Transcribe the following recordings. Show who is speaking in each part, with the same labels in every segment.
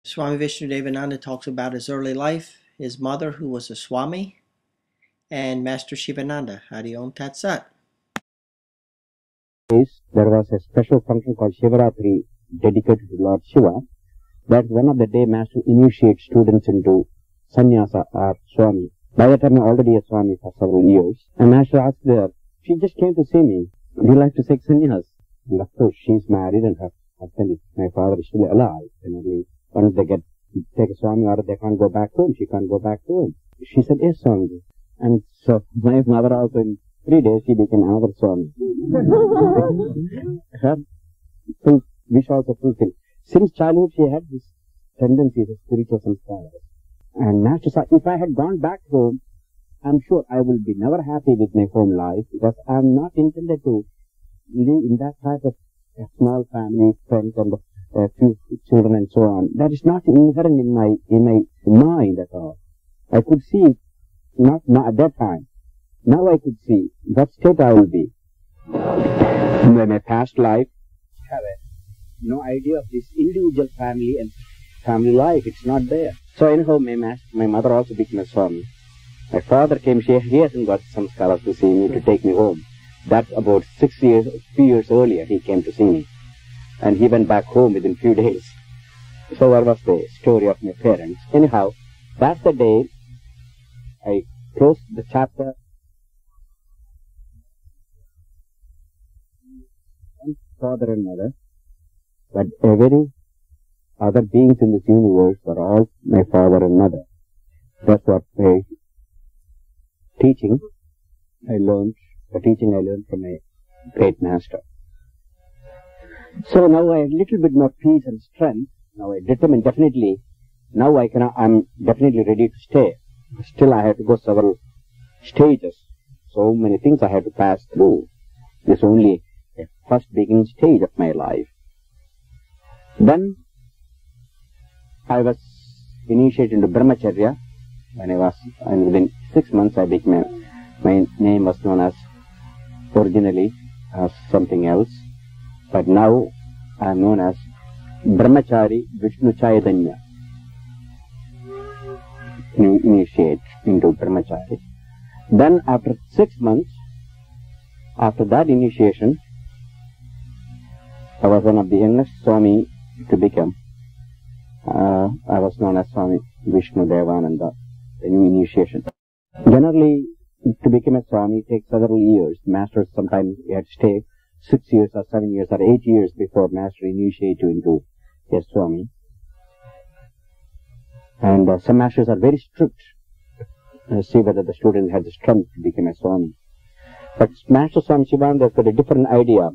Speaker 1: Swami Vishnudevananda talks about his early life, his mother who was a Swami, and Master Shivananda. Hari Om Tat Sat.
Speaker 2: There was a special function called Shivaratri dedicated to Lord Shiva. That one of the day Master initiates students into sannyasa or Swami. By that time I'm already a Swami for several years. And Master asked her, she just came to see me, do you like to take sannyas? And of course she's married and her husband is, my father is still alive. Once they take a Swami order, they can't go back home. She can't go back home. She said, yes, Swami. And so my mother also in 3 days she became another Swami. Her wish also fulfilled. Since childhood she had this tendency to spiritual samskaras. And Master said, if I had gone back home, I'm sure I will be never happy with my home life because I'm not intended to live in that type of a small family, friends and a few children and so on. That is not inherent in my mind at all. I could see, not at that time. Now I could see what state I will be. In my past life, I have no idea of this individual family and family life. It's not there. So anyhow, my mother also became a Swami. My father came, he hasn't got some scholars to see me, to take me home. That's about 6 years, a few years earlier, he came to see me. And he went back home within few days. So that was the story of my parents. Anyhow, that's the day I closed the chapter. Father and mother, but every other beings in this universe are all my father and mother. That's what the teaching I learned from my great master. So now I have a little bit more peace and strength. Now I determine definitely, now I'm definitely ready to stay. Still I have to go several stages. So many things I have to pass through. This is only a first beginning stage of my life. Then I was initiated into Brahmacharya and within 6 months I became, my name was known as, originally as something else, but now I am known as Brahmachari Vishnu Chaitanya. Initiate into Brahmachari. Then after 6 months, after that initiation, I was one of the youngest Swami to become. I was known as Swami Vishnu Devananda, the new initiation. Generally, to become a Swami takes several years. Masters sometimes had to stay 6 years or 7 years or 8 years before Master initiate you into a Swami. And some masters are very strict. See whether the student has the strength to become a Swami. But Master Swami Shivananda has got a different idea.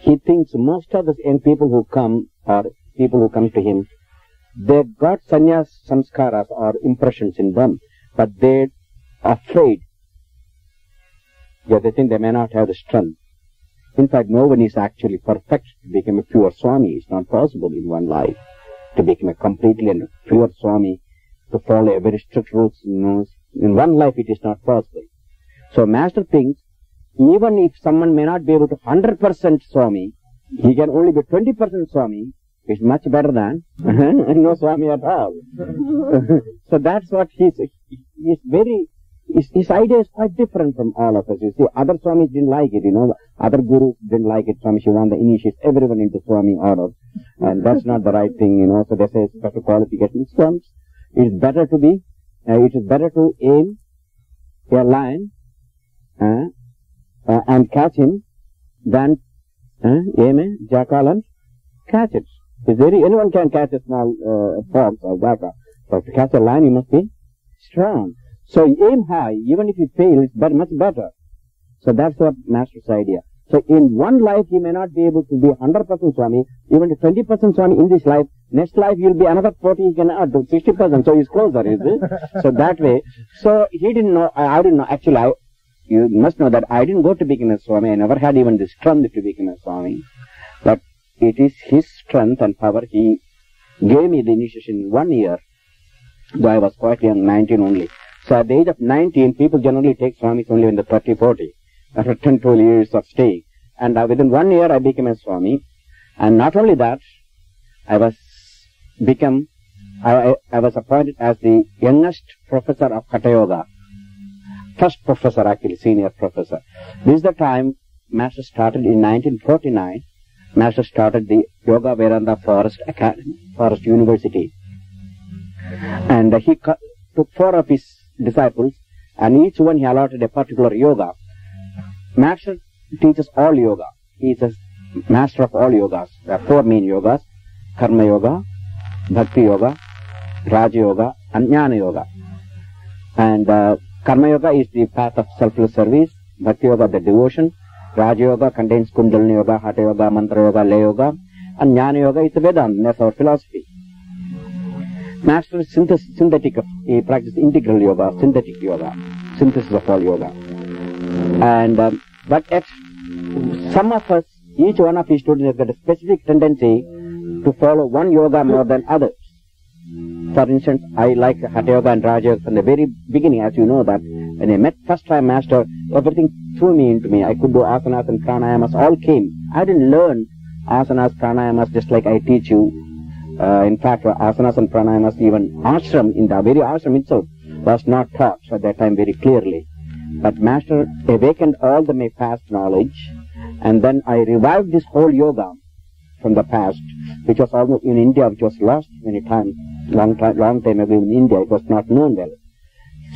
Speaker 2: He thinks most of the young people who come, or people who come to him, they've got sannyas samskaras or impressions in them, but they're afraid. Yeah, they think they may not have the strength. In fact, no one is actually perfect to become a pure Swami. It's not possible in one life to become a completely and pure Swami, to follow a very strict rules. In one life it is not possible. So Master thinks, even if someone may not be able to 100% Swami, he can only be 20% Swami, is much better than no Swami at all. So that's what his idea is quite different from all of us. You see, other Swamis didn't like it, other gurus didn't like it. Swami Shivananda initiates everyone into Swami order. And that's not the right thing, So they say special qualification. It is better to aim a lion, and catch him than aim a jackal and catch it. Anyone can catch a small fox or jackal, but to catch a lion you must be strong. So aim high, even if you fail, it's much better. So that's what Master's idea. So in one life you may not be able to be 100% Swami, even to 20% Swami in this life. Next life you'll be another 40, you can add to 60%, so he's closer, is it? So that way. So he didn't know, I didn't know, actually you must know that I didn't go to become a Swami. I never had even the strength to become a Swami. But it is his strength and power. He gave me the initiation in 1 year, though I was quite young, 19 only. So at the age of 19, people generally take Swamis only when they're 30, 40, after 10, 12 years of staying. And within 1 year, I became a Swami. And not only that, I was I was appointed as the youngest professor of Hatha Yoga. First professor, actually, senior professor. This is the time Master started in 1949. Master started the Yoga Vedanta Forest Academy, Forest University. And he took 4 of his disciples, and each one he allotted a particular yoga. Master teaches all yoga. He is a master of all yogas. There are 4 main yogas: Karma Yoga, Bhakti Yoga, Raja Yoga, and Jnana Yoga. And Karma Yoga is the path of selfless service. Bhakti Yoga, the devotion. Raja Yoga contains Kundalini Yoga, Hatha Yoga, Mantra Yoga, Lay Yoga. And Jnana Yoga is the Vedanta, that's our philosophy. Master is synthetic. He practices integral yoga, synthetic yoga, synthesis of all yoga. And but at some of us, each one of his students has got a specific tendency to follow one yoga more than others. For instance, I like Hatha Yoga and Raja Yoga from the very beginning. As you know that when I met first time Master, everything threw me into me. I could do asanas and pranayamas, all came. I didn't learn asanas, pranayamas just like I teach you. In fact, asanas and pranayamas, even ashram, in the very ashram itself, was not taught at that time very clearly. But Master awakened all the my past knowledge, and then I revived this whole yoga from the past, which was almost in India, which was lost many times, long time ago in India. It was not known well.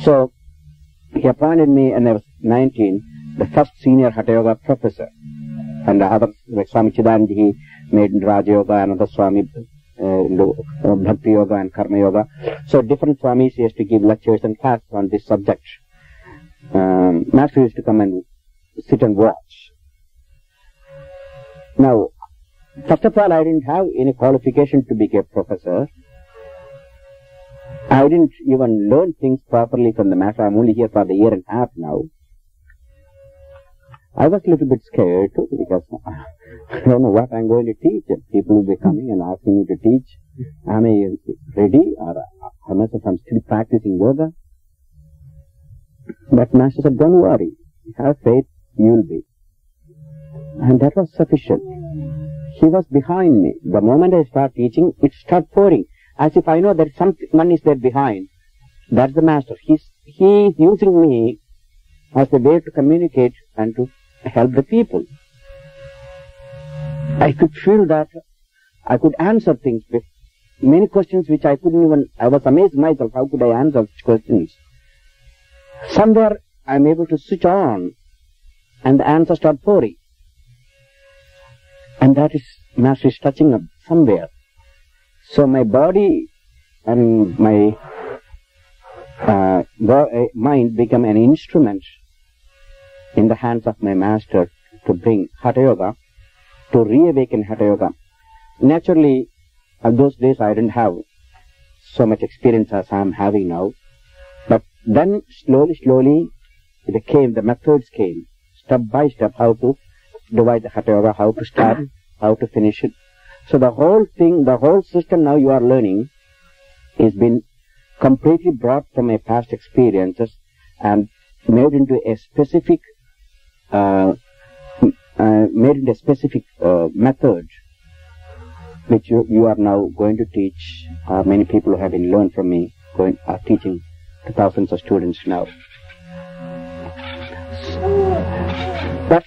Speaker 2: So he appointed me, and I was 19, the first senior Hatha Yoga professor. And the others, like Swami Chidanand, he made Raja Yoga, another Swami Bhakti Yoga and Karma Yoga. So different Swamis used to give lectures and classes on this subject. Master used to come and sit and watch. Now, first of all, I didn't have any qualification to become a professor. I didn't even learn things properly from the Master. I'm only here for the year and a half now. I was a little bit scared too, because I don't know what I'm going to teach. People will be coming and asking me to teach. Am I ready, or unless I'm still practicing yoga? But Master said, don't worry, have faith, you will be. And that was sufficient. He was behind me. The moment I start teaching, it started pouring, as if I know that someone is there behind. That's the Master. He is using me as a way to communicate and to help the people. I could feel that I could answer things with many questions which I couldn't even, I was amazed myself, how could I answer such questions? Somewhere I'm able to switch on and the answers start pouring. And that is, Master is touching up somewhere. So my body and my mind become an instrument in the hands of my Master to bring Hatha Yoga, to reawaken Hatha Yoga. Naturally, at those days I didn't have so much experience as I am having now. But then slowly, the methods came, step by step, how to divide the Hatha Yoga, how to start, how to finish it. So the whole thing, the whole system now you are learning has been completely brought from my past experiences and made into a specific method which you are now going to teach. Many people who have been learned from me are teaching to thousands of students now. But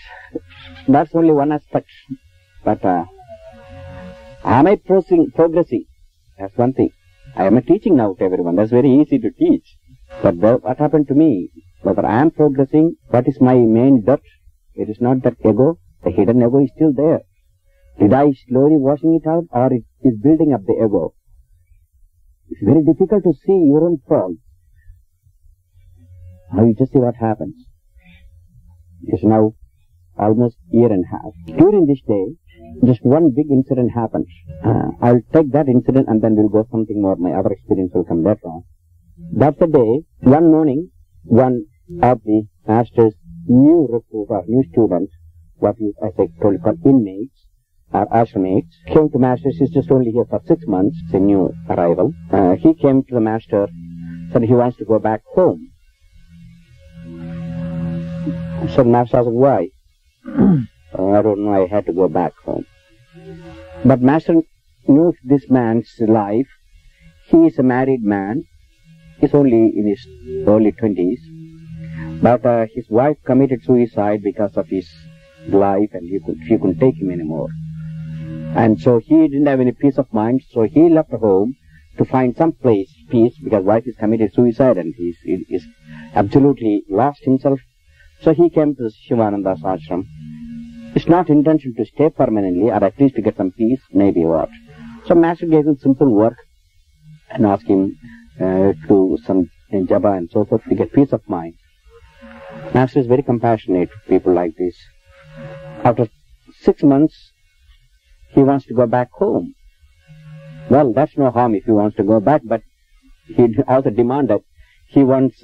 Speaker 2: that's only one aspect. But am I progressing? That's one thing. I am teaching now to everyone. That's very easy to teach. But what happened to me? Whether I am progressing, what is my main dirt? It is not that ego. The hidden ego is still there. Did I slowly washing it out, or it is building up the ego? It's very difficult to see your own faults. Now you just see what happens. It's now almost a year and a half. During this day, just one big incident happened. I'll take that incident and then we'll go something more. My other experience will come later on. That's the day, one morning, one of the Master's new recruits or new students, what you, as I told you, inmates or ashramates, came to Master. She's just only here for 6 months. It's a new arrival. He came to the Master, said he wants to go back home. So Master asked, why? I don't know, I had to go back home. But Master knows this man's life. He is a married man. He's only in his early 20s. But his wife committed suicide because of his life, and she couldn't take him anymore. And so he didn't have any peace of mind, so he left home to find some peace, because wife is committed suicide and he is absolutely lost himself. So he came to Shivananda's ashram. It's not intention to stay permanently, or at least to get some peace, maybe what. So Master gave him simple work and asked him to do some japa and so forth to get peace of mind. Master is very compassionate to people like this. After 6 months, he wants to go back home. Well, that's no harm if he wants to go back, but he also demanded he wants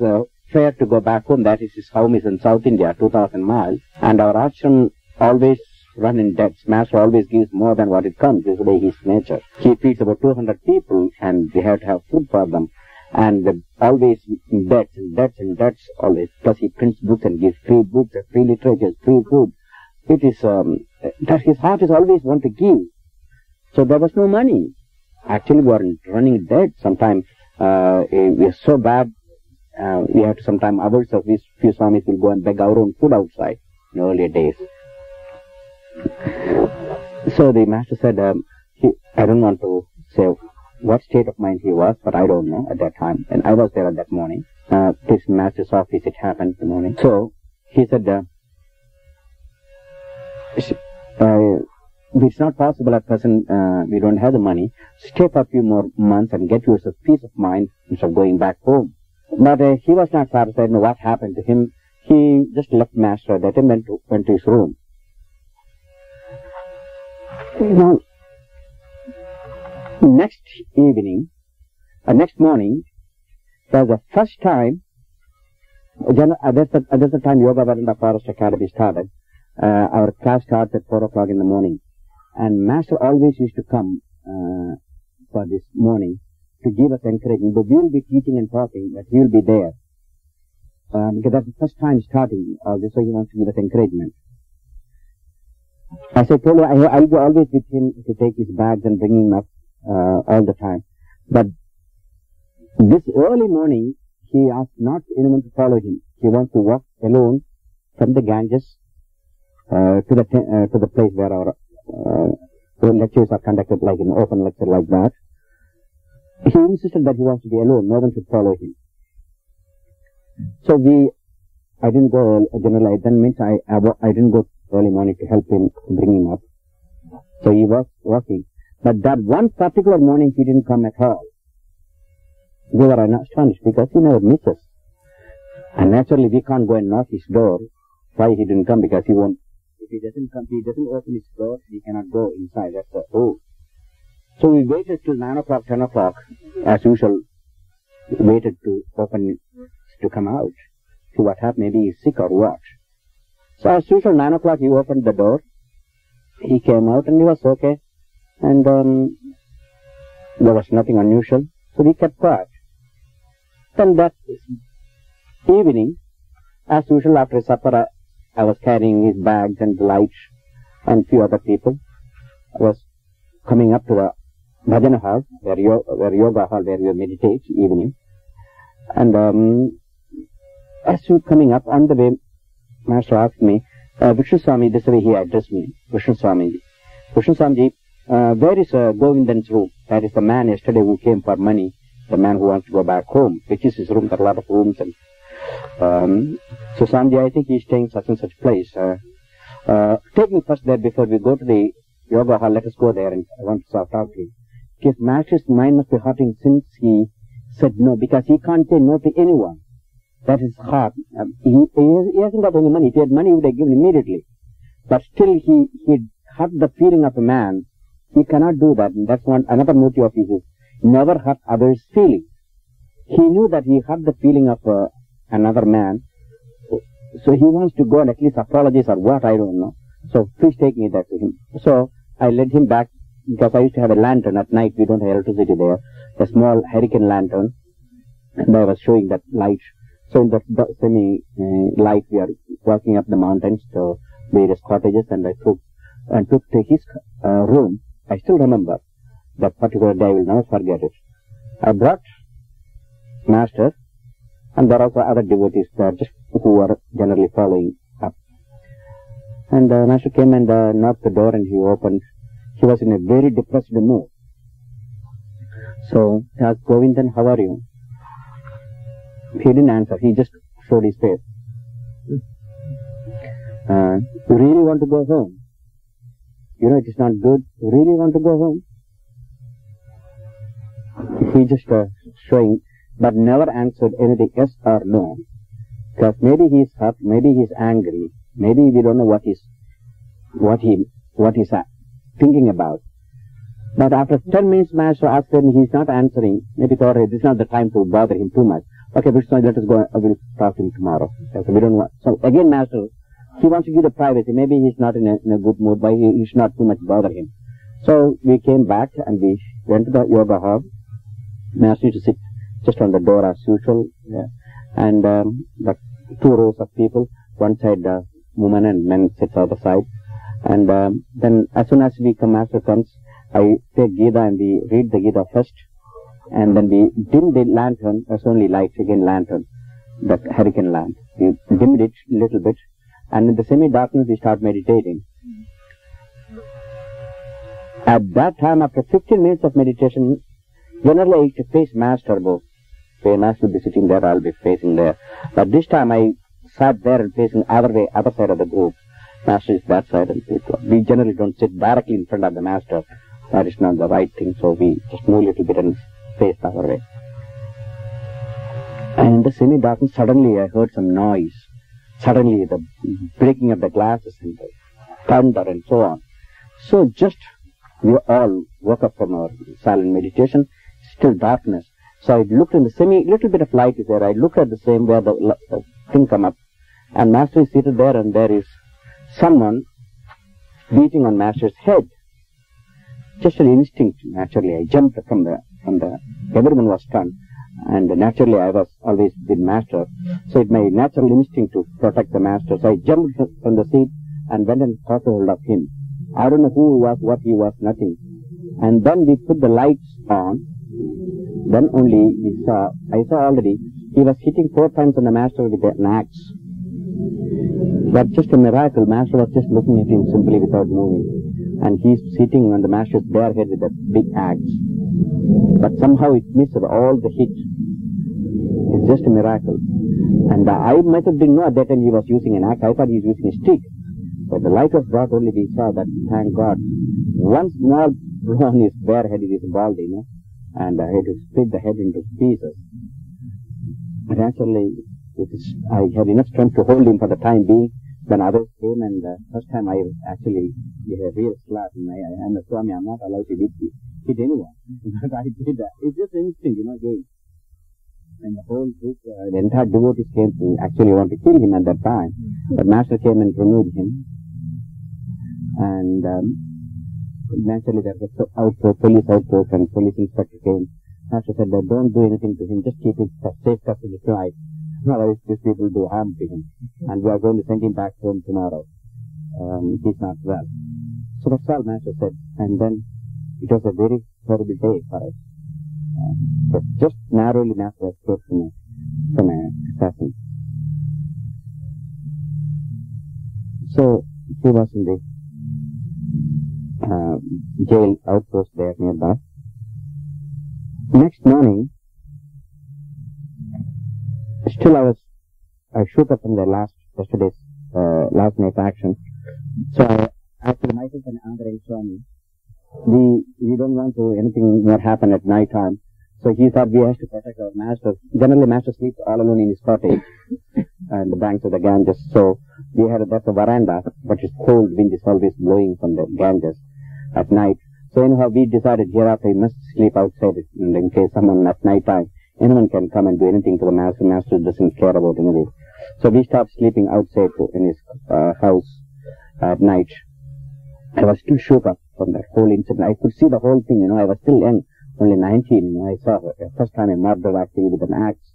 Speaker 2: fare to go back home. That is, his home is in South India, 2,000 miles, and our ashram always run in debts. Master always gives more than what it comes. This is the way his nature. He feeds about 200 people, and they have to have food for them. And always in debts and debts and debts always. Plus he prints books and gives free books, free literature, free food. It is that his heart is always want to give. So there was no money. Actually, we are running debt. Sometimes we are so bad. We have to sometimes hours of these few swamis will go and beg our own food outside in earlier days. So the master said, I don't want to say what state of mind he was, but I don't know at that time. And I was there at that morning. This master's office, it happened in the morning. So he said, it's not possible at present, we don't have the money. Stay for a few more months and get yourself peace of mind instead of going back home. But he was not satisfied. What happened to him? He just left Master that and went to his room. Next evening, next morning, was the first time, that's the time Yoga Vedanta Forest Academy started. Our class starts at 4 o'clock in the morning. And Master always used to come for this morning to give us encouragement. But we will be teaching and talking, but he will be there. Because that's the first time starting all this, so he wants to give us encouragement. As I told you, I'll be always with him to take his bags and bring him up all the time. But this early morning, he asked not anyone to follow him. He wants to walk alone from the Ganges to the place where our lectures are conducted, like an open lecture like that. He insisted that he wants to be alone. No one should follow him. So I didn't go generally. Then means I didn't go early morning to help him bring him up. So he was walking. But that one particular morning he didn't come at all. We were astonished because he never misses. And naturally we can't go and knock his door. Why he didn't come? Because he won't. If he doesn't come, he doesn't open his door, he cannot go inside. That's the rule. So we waited till 9 o'clock, 10 o'clock, as usual. Waited to open, to come out. See what happened. Maybe he's sick or what. So as usual, 9 o'clock he opened the door. He came out and he was okay. And there was nothing unusual. So we kept quiet. Then that evening, as usual, after supper, I was carrying his bags and the lights and few other people. I was coming up to the bhajana hall, where yoga hall, where we meditate evening. And as we were coming up, on the way, Master asked me, Vishnu Swami, this way he addressed me, Vishnu Swamiji. Vishnu Swamiji, where is Govindan's room? That is the man yesterday who came for money, the man who wants to go back home. Which is his room? There are a lot of rooms. And so Swamiji, I think he's staying such and such place. Take me first there before we go to the yoga hall. Let us go there, and I want to talk to him. His Master's mind must be hurting since he said no, because he can't say no to anyone. That is hard. He hasn't got any money. If he had money, he would have given immediately. But still, he hurt the feeling of a man. He cannot do that. And that's another motive of his is never hurt others' feelings. He knew that he hurt the feeling of another man. So he wants to go and at least apologize or what, I don't know. So please take me there to him. So I led him back, because I used to have a lantern at night. We don't have electricity there. A small hurricane lantern. And I was showing that light. So in that semi-light, we are walking up the mountains to various cottages, and I took to his room. I still remember that particular day I will never forget it. I brought Master, and there are also other devotees there just who are generally following up. And Master came and knocked the door, and he opened. He was in a very depressed mood. So he asked, Govindan, how are you? He didn't answer. He just showed his face. You really want to go home? You know it is not good. You really want to go home? He just showing, but never answered anything yes or no. Because maybe he is hurt, maybe he is angry, maybe we don't know what he's thinking about. But after 10 minutes, Master asked him, he is not answering. Maybe thought, hey, this is not the time to bother him too much. Okay, let us go. I will talk to him tomorrow. So we don't want. So again, Master, he wants to give the privacy. Maybe he's not in a good mood, but he should not too much bother him. So we came back and we went to the yoga hall. Master used to sit just on the door as usual, and the 2 rows of people, one side women and men sits other side. And then as soon as Master comes, I take Gita and we read the Gita first, and then we dim the lantern. There's only light, again lantern, that hurricane lamp. We dimmed it a little bit, and in the semi-darkness we start meditating. At that time, after 15 minutes of meditation, generally I used to face Master both. So Master will be sitting there, I'll be facing there. But this time I sat there and facing other side of the group. Master is that side, and we generally don't sit directly in front of the Master. That is not the right thing, so we just move a little bit and face the other way. And in the semi-darkness, suddenly I heard some noise. Suddenly the breaking of the glasses and the thunder and so on. So just we all woke up from our silent meditation, still darkness. So I looked in the little bit of light is there. I looked at the same where the thing come up, and Master is seated there, and there is someone beating on Master's head. Just an instinct, naturally, I jumped from the, everyone was stunned, and naturally I was always with Master, so it's my natural instinct to protect the Master. So I jumped from the seat and went and caught hold of him. I don't know who he was, what he was, nothing. And then we put the lights on, then only I saw already, he was hitting 4 times on the Master with an axe. But just a miracle, Master was just looking at him simply without moving. And he's sitting on the Master's bare head with a big axe. But somehow it missed all the hit. It's just a miracle. And I myself didn't know at that time he was using an axe. I thought he was using a stick. But the light was brought only, we saw that, thank God. One small blow on his bare head, it is bald, and I had to split the head into pieces. But actually, I had enough strength to hold him for the time being. Then others came, and first time I actually gave a real slap. And I'm a Swami, I'm not allowed to hit anyone. But I did that. It's just instinct, again. And the whole group, the entire devotees came to actually want to kill him at that time. But Master came and removed him. And naturally there was police outpost, and police inspector came. Master said, don't do anything to him, just keep him safe custody tonight. Otherwise these people do harm to him. And we are going to send him back home tomorrow. He's not well. So that's all Master said. And then it was a very horrible day for us. But just narrowly Master escaped from an assassin. So he was in the jail outpost there nearby. Next morning, still I shook up from the last night's action. So after myself and Andrei Swami, we don't want to anything more happen at night time. So he thought we have to protect our Master. Generally Master sleeps all alone in his cottage and the banks of the Ganges. So we had that's a veranda, but it's cold, wind is always blowing from the Ganges at night. So anyhow we decided hereafter we must sleep outside in case someone at night time, anyone can come and do anything to the Master. Master doesn't care about anything. So we stopped sleeping outside in his house at night. I was still shook up from that whole incident. I could see the whole thing, I was still young, only 19, I saw first time a murder actually with an axe.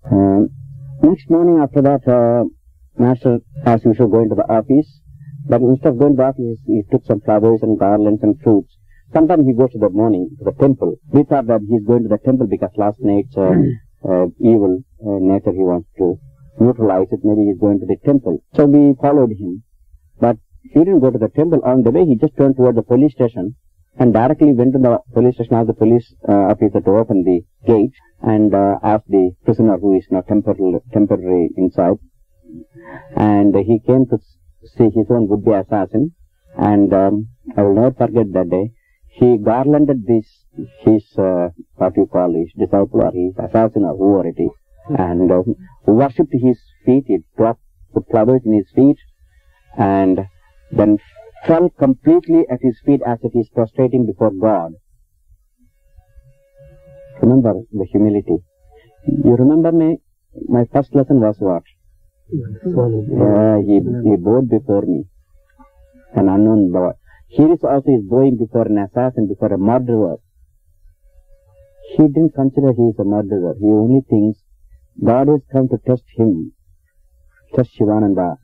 Speaker 2: Next morning after that, Master asked me to go into the office, but instead of going to the office, he took some flowers and garlands and fruits. Sometimes he goes to the morning to the temple. We thought that he's going to the temple because last night's evil nature he wants to neutralize it. Maybe he's going to the temple. So we followed him. But he didn't go to the temple. On the way, he just turned toward the police station and directly went to the police station, asked the police officer to open the gate and asked the prisoner who is now temporary inside. And he came to see his own would-be assassin. And I will never forget that day. He garlanded his what you call his disciple or his assassin or whoever it is, and worshipped his feet. He put flowers in his feet, and then fell completely at his feet as if he is prostrating before God. Remember the humility. You remember me? My first lesson was what? He bowed before me, an unknown boy. Here is also is bowing before an assassin, before a murderer. He didn't consider he is a murderer. He only thinks God has come to test him, test Shivananda,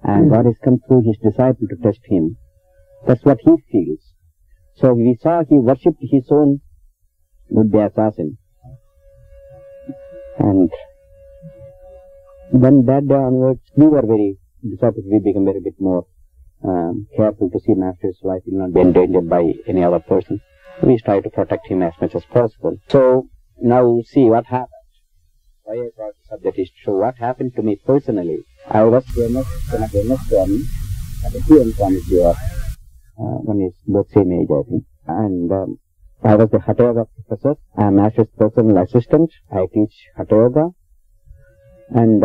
Speaker 2: and God has come through his disciple to test him. That's what he feels. So we saw he worshipped his own would-be assassin. And then that day onwards, we became very bit more careful to see Master's life will not be endangered by any other person. We try to protect him as much as possible. So now see what happened. Why I brought the subject is to show what happened to me personally. I was MS Swami at the TM Swami Jiva. One is both same age, I think. And I was the Hatha Yoga professor. I am Master's personal assistant. I teach Hatha Yoga. And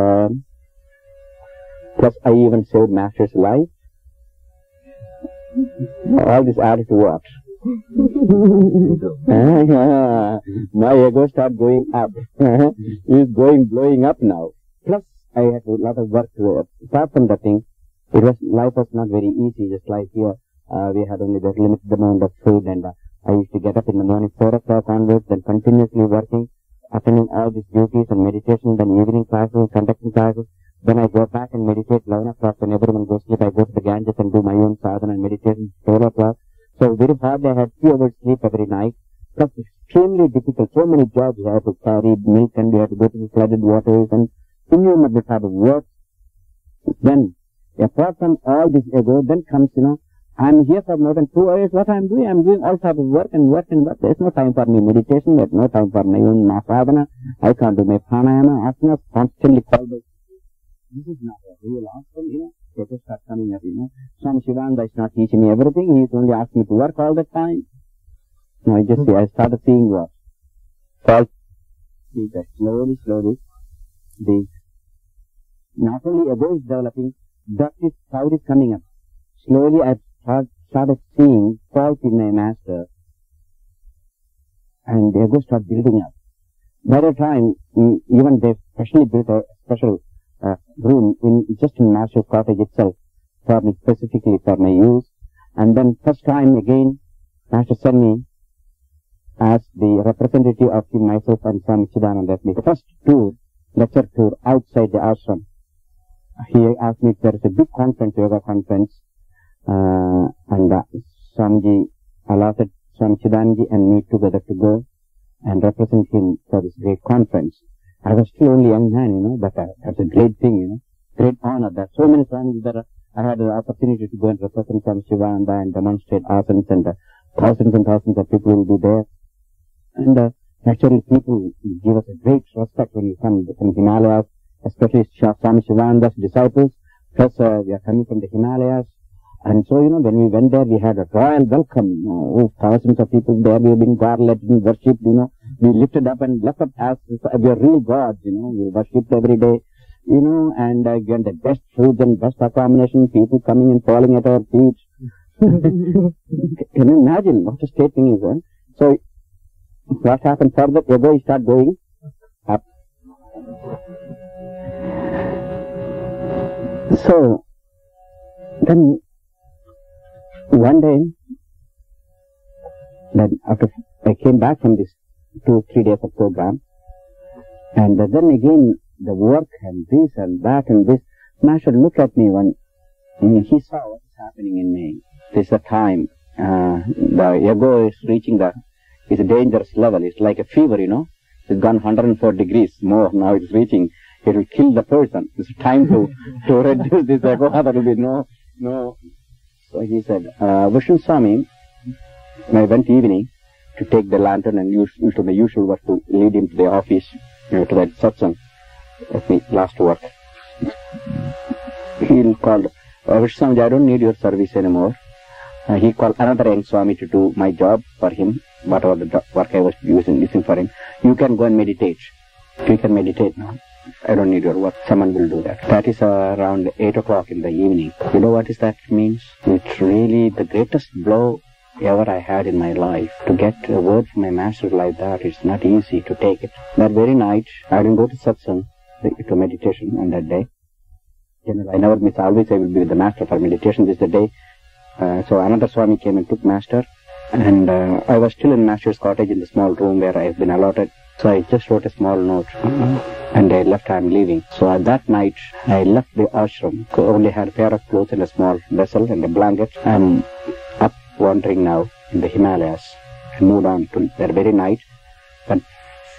Speaker 2: plus I even saved Master's life. All this added to what? My ego started going up. It's blowing up now. Plus, I had a lot of work to do. Apart from that thing, life was not very easy. Just like here, we had only the limited amount of food, and I used to get up in the morning 4 o'clock onwards, then continuously working, attending all these duties and meditation, then evening classes, conducting classes. Then I go back and meditate 11 o'clock when everyone goes to sleep. I go to the Ganges and do my own sadhana and meditation 12 o'clock. So very hard. I had 2 hours sleep every night. Plus extremely difficult. So many jobs. I had to carry milk and we had to go to the flooded waters and innumerable type of work. Then, apart from all this ego, then comes, I'm here for more than 2 hours. What I'm doing all type of work and work and work. There's no time for me meditation. There's no time for my own sadhana. I can't do my pranayama. Asanas constantly called by. This is not a real ashram, People start coming up, Swami Shivananda is not teaching me everything. He is only asking me to work all the time. No, I started seeing what? False teacher. Slowly, not only ego is developing, but this cloud is coming up. Slowly I started seeing fault in my master. And the ego started building up. By the time, even they specially built a special room just in Master's cottage itself for me, specifically for my use. And then first time again, Master sent me as the representative of myself and Swami Chidananda. The first lecture tour outside the ashram. He asked me if there is a big conference, yoga conference, and Swamiji allotted Swami Chidananda and me together to go and represent him for this great conference. I was still only a young man, but that's a great thing, great honor. There are so many Swamis that I had the opportunity to go and represent Swami Shivananda and demonstrate asanas, and thousands and thousands of people will be there. And naturally people give us a great respect when you come from Himalayas, especially Swami Shivananda's disciples. Plus we are coming from the Himalayas. And so, when we went there, we had a royal welcome. Thousands of people there. We have been garlanded and worshipped, We lifted up and left up as we are real gods, We worshipped every day, and again the best food and best accommodation, people coming and falling at our feet. Can you imagine what a state thing is, So, what happened further? Ego started going up. So, then, one day, then after I came back from this 2-3 days of program, and then again the work and this and that and this, Master looked at me when he saw what is happening in me. This is the time the ego is reaching is a dangerous level. It's like a fever, It's gone 104 degrees more. Now it's reaching. It will kill the person. It's time to reduce this ego. There will be no. So he said, Vishnu Swami, I went evening to take the lantern, and the usual was to lead him to the office, to that satsang of me last work. He called, Vishnu Swami, I don't need your service anymore. He called another young Swami to do my job for him, whatever the work I was using for him. You can go and meditate. You can meditate now. I don't need your work. Someone will do that. That is around 8 o'clock in the evening. You know what that means? It's really the greatest blow ever I had in my life. To get a word from my master like that, it's not easy to take it. That very night, I didn't go to satsang, to meditation on that day. Generally, I never miss. Always I will be with the master for meditation. This is the day. So another Swami came and took master. And I was still in master's cottage in the small room where I have been allotted. So I just wrote a small note. And I left, I'm leaving. So at that night, I left the ashram. I only had a pair of clothes and a small vessel and a blanket. I'm up wandering now in the Himalayas. I moved on to that very night. And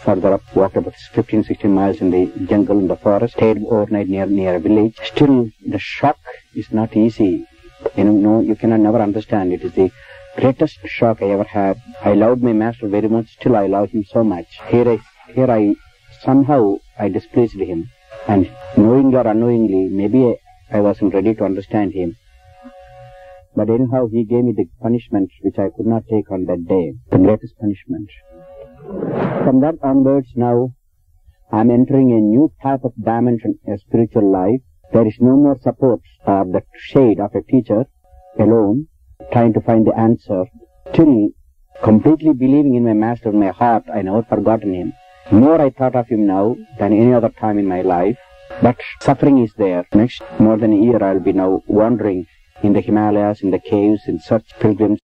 Speaker 2: further up, walked about 15-16 miles in the jungle, in the forest. Stayed overnight near a village. Still, the shock is not easy. You cannot never understand. It is the greatest shock I ever had. I loved my master very much. Still, I love him so much. Here I somehow I displeased him, and knowingly or unknowingly, maybe I wasn't ready to understand him. But anyhow, he gave me the punishment which I could not take on that day, the greatest punishment. From that onwards now, I'm entering a new type of dimension, a spiritual life. There is no more support or the shade of a teacher alone, trying to find the answer. Still, completely believing in my master in my heart, I never forgotten him. More I thought of him now than any other time in my life. But suffering is there. Next more than a year I'll be now wandering in the Himalayas, in the caves, in such pilgrims.